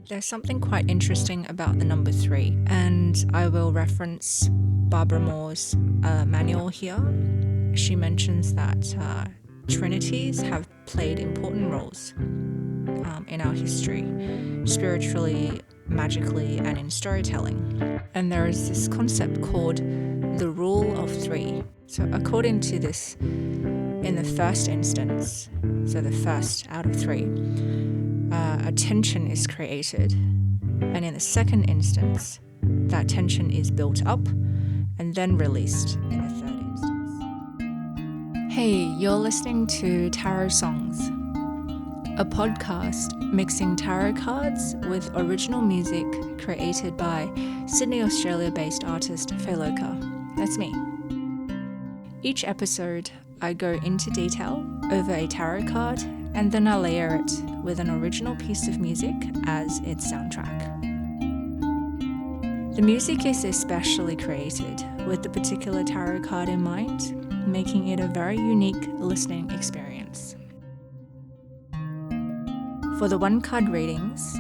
There's something quite interesting about the number 3, and I will reference Barbara Moore's manual here. She mentions that trinities have played important roles in our history, spiritually, magically, and in storytelling. And there is this concept called the rule of 3. So according to this, in the first instance, so the first out of 3, a tension is created, and in the second instance, that tension is built up and then released in the third instance. Hey, you're listening to Tarot Songs, a podcast mixing tarot cards with original music created by Sydney, Australia-based artist Feloka. That's me. Each episode, I go into detail over a tarot card and then I layer it with an original piece of music as its soundtrack. The music is especially created with the particular tarot card in mind, making it a very unique listening experience. For the one-card readings,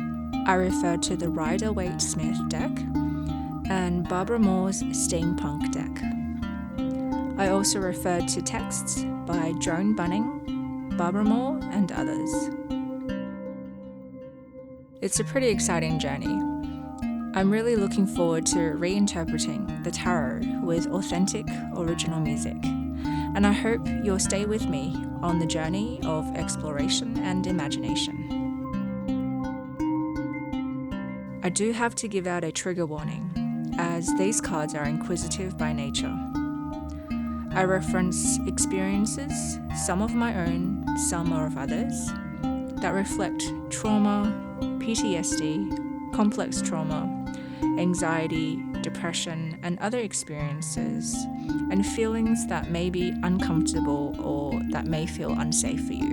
I refer to the Rider-Waite-Smith deck and Barbara Moore's Steampunk deck. I also referred to texts by Joan Bunning, Barbara Moore, and others. It's a pretty exciting journey. I'm really looking forward to reinterpreting the tarot with authentic, original music, and I hope you'll stay with me on the journey of exploration and imagination. I do have to give out a trigger warning, as these cards are inquisitive by nature. I reference experiences, some of my own, some are of others, that reflect trauma, PTSD, complex trauma, anxiety, depression, and other experiences, and feelings that may be uncomfortable or that may feel unsafe for you.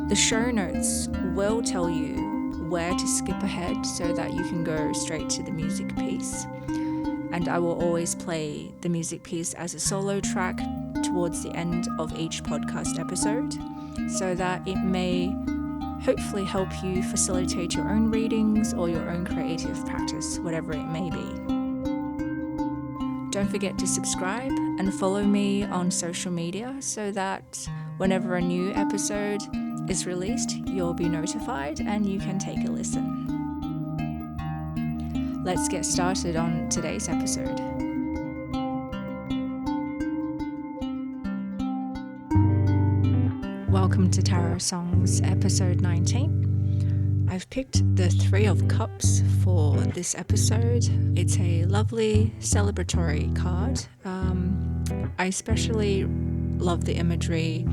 The show notes will tell you where to skip ahead so that you can go straight to the music piece. And I will always play the music piece as a solo track towards the end of each podcast episode, so that it may hopefully help you facilitate your own readings or your own creative practice, whatever it may be. Don't forget to subscribe and follow me on social media so that whenever a new episode is released, you'll be notified and you can take a listen. Let's get started on today's episode. Welcome to Tarot Songs, episode 19. I've picked the 3 of Cups for this episode. It's a lovely celebratory card. I especially love the imagery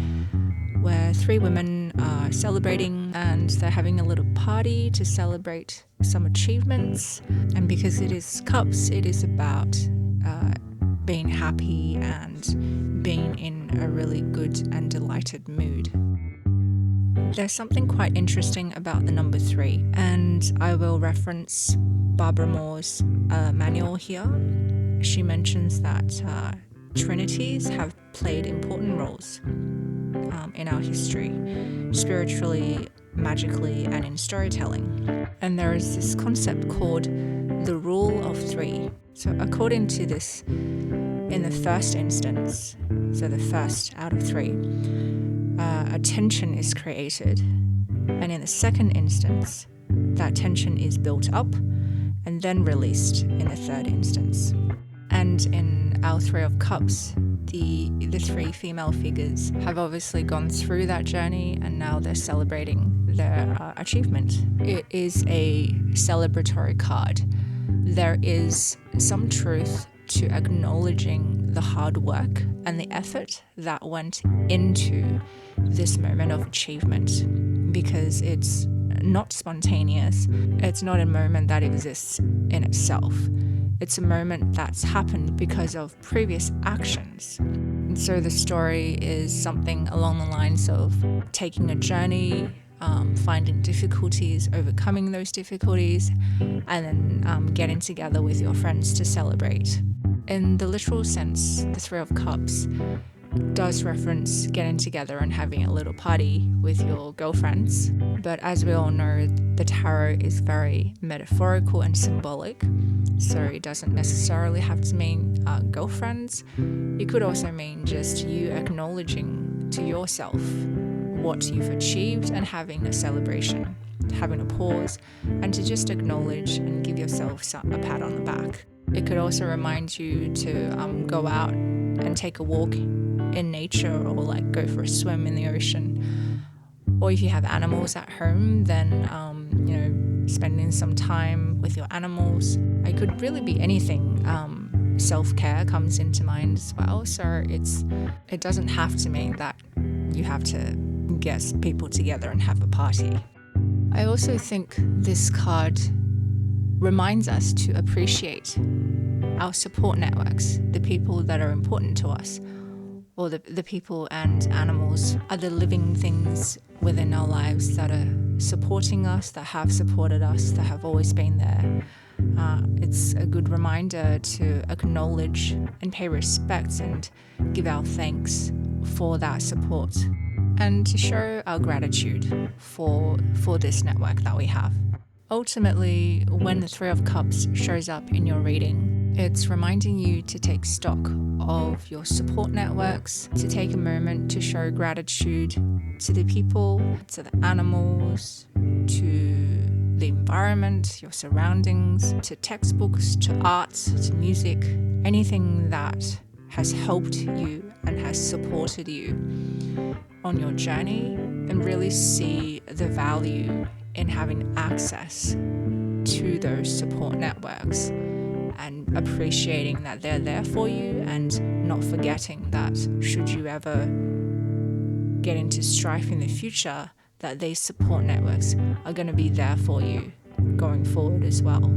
where 3 women are celebrating and they're having a little party to celebrate some achievements. And because it is cups, it is about being happy and being in a really good and delighted mood. There's something quite interesting about the number 3, and I will reference Barbara Moore's manual here. She mentions that trinities have played important roles in our history, spiritually, magically, and in storytelling. And there is this concept called the rule of 3. So according to this, in the first instance, so the first out of 3, a tension is created, and in the second instance, that tension is built up and then released in the third instance. And in our 3 of Cups, the 3 female figures have obviously gone through that journey and now they're celebrating their achievement. It is a celebratory card. There is some truth to acknowledging the hard work and the effort that went into this moment of achievement, because it's not spontaneous. It's not a moment that exists in itself. It's a moment that's happened because of previous actions. And so the story is something along the lines of taking a journey, finding difficulties, overcoming those difficulties, and then getting together with your friends to celebrate. In the literal sense, the 3 of Cups does reference getting together and having a little party with your girlfriends. But as we all know, the tarot is very metaphorical and symbolic, so it doesn't necessarily have to mean girlfriends. It could also mean just you acknowledging to yourself what you've achieved and having a celebration, having a pause, and to just acknowledge and give yourself a pat on the back. It could also remind you to go out and take a walk in nature, or like go for a swim in the ocean. Or if you have animals at home, then spending some time with your animals. It could really be anything. Self-care comes into mind as well, so it doesn't have to mean that you have to get people together and have a party. I also think this card reminds us to appreciate our support networks, the people that are important to us, or the people and animals, other living things within our lives that are supporting us, that have supported us, that have always been there. It's a good reminder to acknowledge and pay respect and give our thanks for that support, and to show our gratitude for this network that we have. Ultimately, when the Three of Cups shows up in your reading, it's reminding you to take stock of your support networks, to take a moment to show gratitude to the people, to the animals, to the environment, your surroundings, to textbooks, to art, to music, anything that has helped you and has supported you on your journey, and really see the value in having access to those support networks and appreciating that they're there for you, and not forgetting that should you ever get into strife in the future, that these support networks are going to be there for you going forward as well.